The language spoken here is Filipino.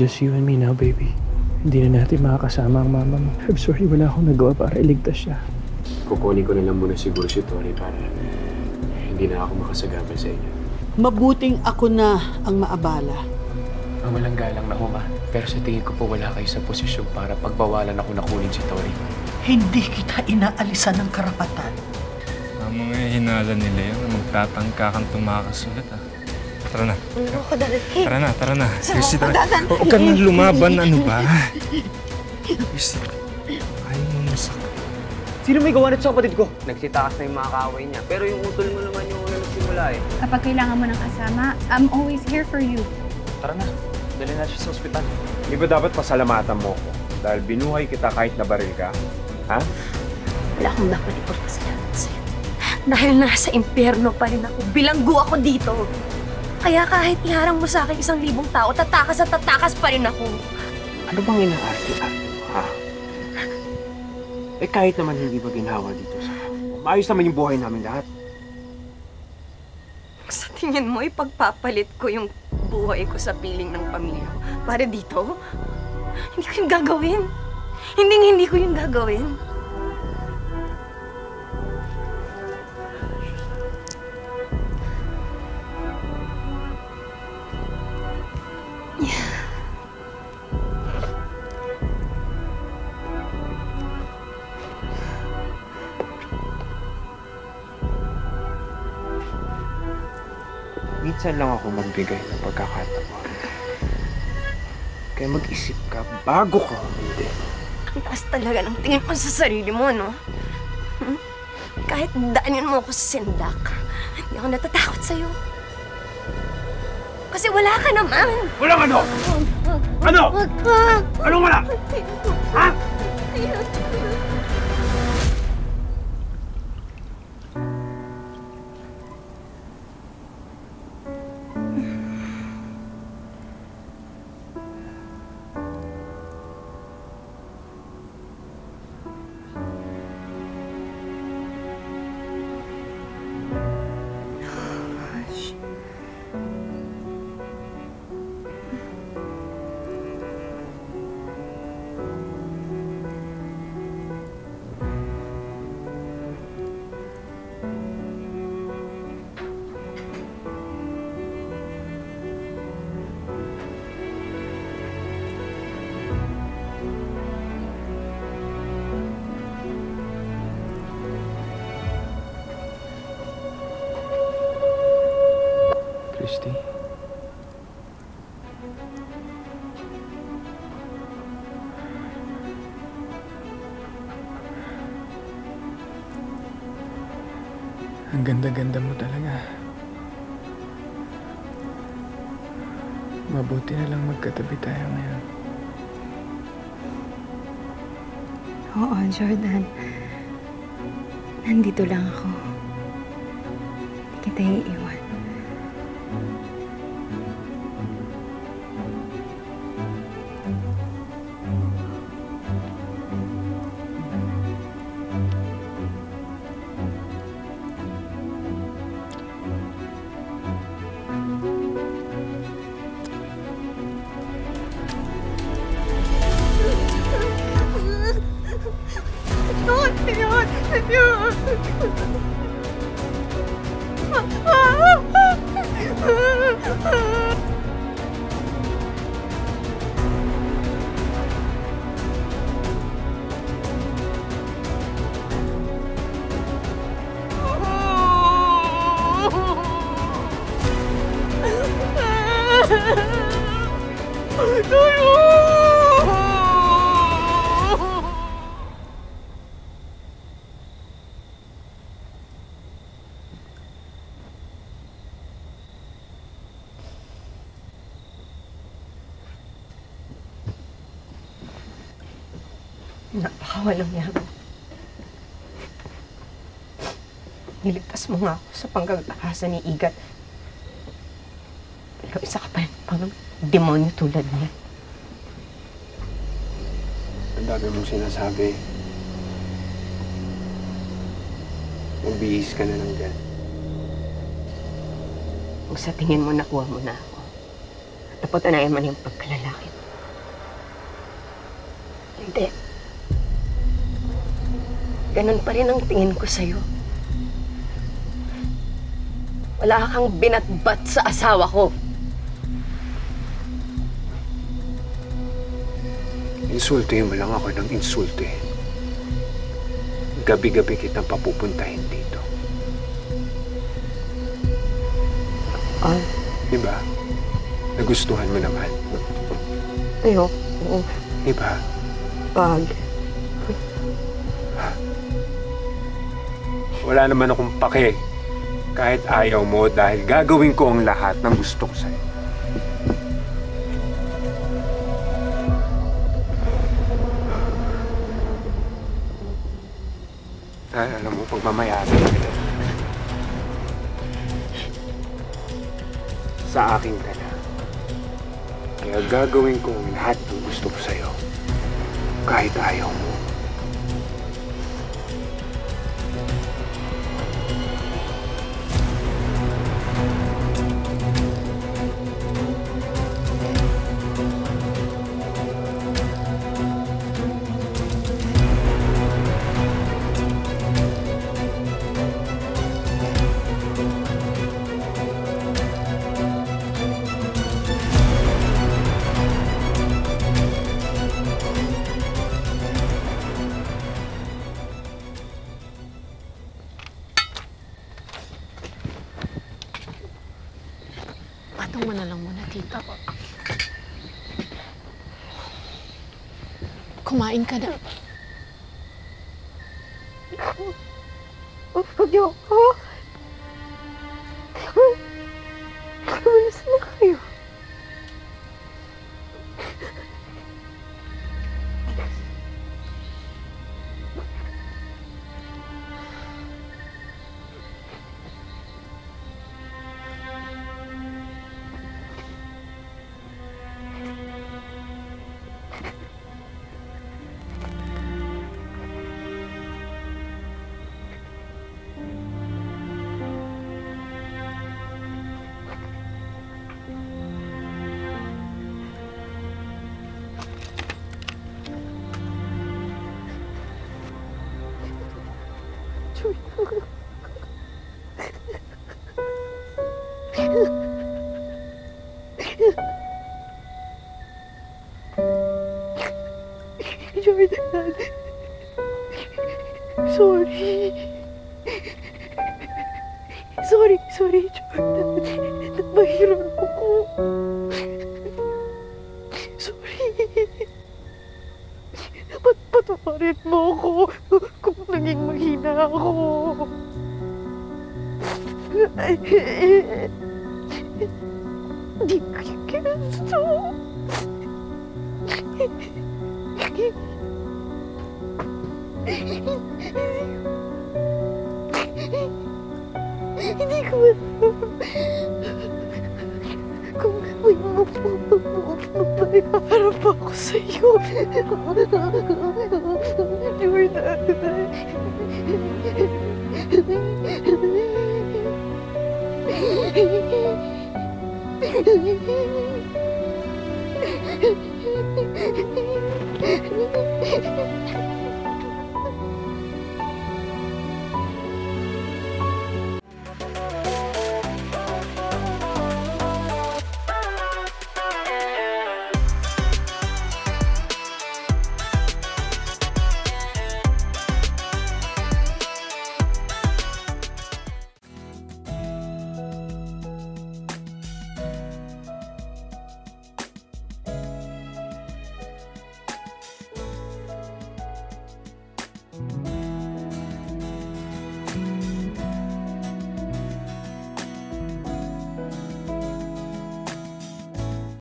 just you and me now, baby. Hindi na natin makakasama ang mama mo. I'm sorry, wala akong nagawa para iligtas siya. Kukunin ko na lang muna siguro si Tori para hindi na ako makasagabal sa inyo. Mabuting ako na ang maabala. Walang galang na huma. Pero sa tingin ko po wala kayo sa posisyon para pagbawalan ako na kunin si Tori. Hindi kita inaalisan ng karapatan. Ang mga hinala nila yun, magtatangka kang tumakasulat ah. Tara na. Tara na. Christy, tara. Huwag ka nang lumaban, ano ba? Christy, ayaw mo masakit. Sino may gawa nito sa kapatid ko? Nagsitakas na yung mga kaaway niya. Pero yung utol mo naman yung una nagsimula eh. Kapag kailangan mo ng kasama, I'm always here for you. Tara na. Dali na siya sa ospital. Hindi ba dapat pasalamatan mo ko? Dahil binuhay kita kahit nabaril ka? Ha? Wala akong dapat ipagpasalamat sa'yo. Dahil nasa impyerno pa rin ako. Bilanggo ako dito. Kaya kahit iharang mo sa akin 1,000 tao, tatakas at tatakas pa rin ako. Ano bang inaarte-arte mo, ha? Eh kahit naman hindi ba ginhawa dito sa maayos naman yung buhay namin lahat. Sa tingin mo, ipagpapalit ko yung buhay ko sa piling ng pamilya ko para dito? Hindi ko yung gagawin. Hindi ko yung gagawin. Minsan lang ako magbigay ng pagkakataon. Kaya mag-isip ka bago ka humindi. Ang taas talaga ng tingin mo sa sarili mo, no? Kahit daanin mo ako sa sindak, hindi ako natatakot sa'yo. Kasi wala ka naman. Walang ano? Ano? Anong wala? Ha? Christy. Ang ganda-ganda mo talaga. Mabuti na lang magkatabi tayo ngayon. Oo, Jordan. Nandito lang ako. Hindi kita iiwan. Napakawalang yaman. Niligtas mo nga ako sa panggagahasa ni Igat. Pero isa ka pa rin pang demonyo tulad niya. Ang dami mong sinasabi. Magbihis ka na lang dyan. Kung sa tingin mo nakuha mo na ako, napatunayan man yung pagkalalaki mo. Hindi. Ganun pa rin ang tingin ko sa'yo. Wala kang binatbat sa asawa ko. Insultuhin mo lang ako ng insultuhin. Gabi-gabi kitang papupuntahin dito. Diba? Nagustuhan mo naman. Ayoko. Diba? Pag. Wala naman akong pake. Kahit ayaw mo dahil gagawin ko ang lahat ng gusto ko sa'yo. Dahil alam mo, pagmamayari kita. Sa akin ka na. Kaya gagawin ko ang lahat ng gusto ko sa'yo. Kahit ayaw mo. Patong mo na lang muna, tita. Kumain ka na. Ayoko. Umalis na kayo. Jordan. Sorry. Sorry, Jordan. Nagbahiran ako. Sorry. Patawarin mo ako kung naging mahina ako. Hindi ko yung gusto. Hindi ko alam kung may mapapaharap ako sa'yo. Jordan.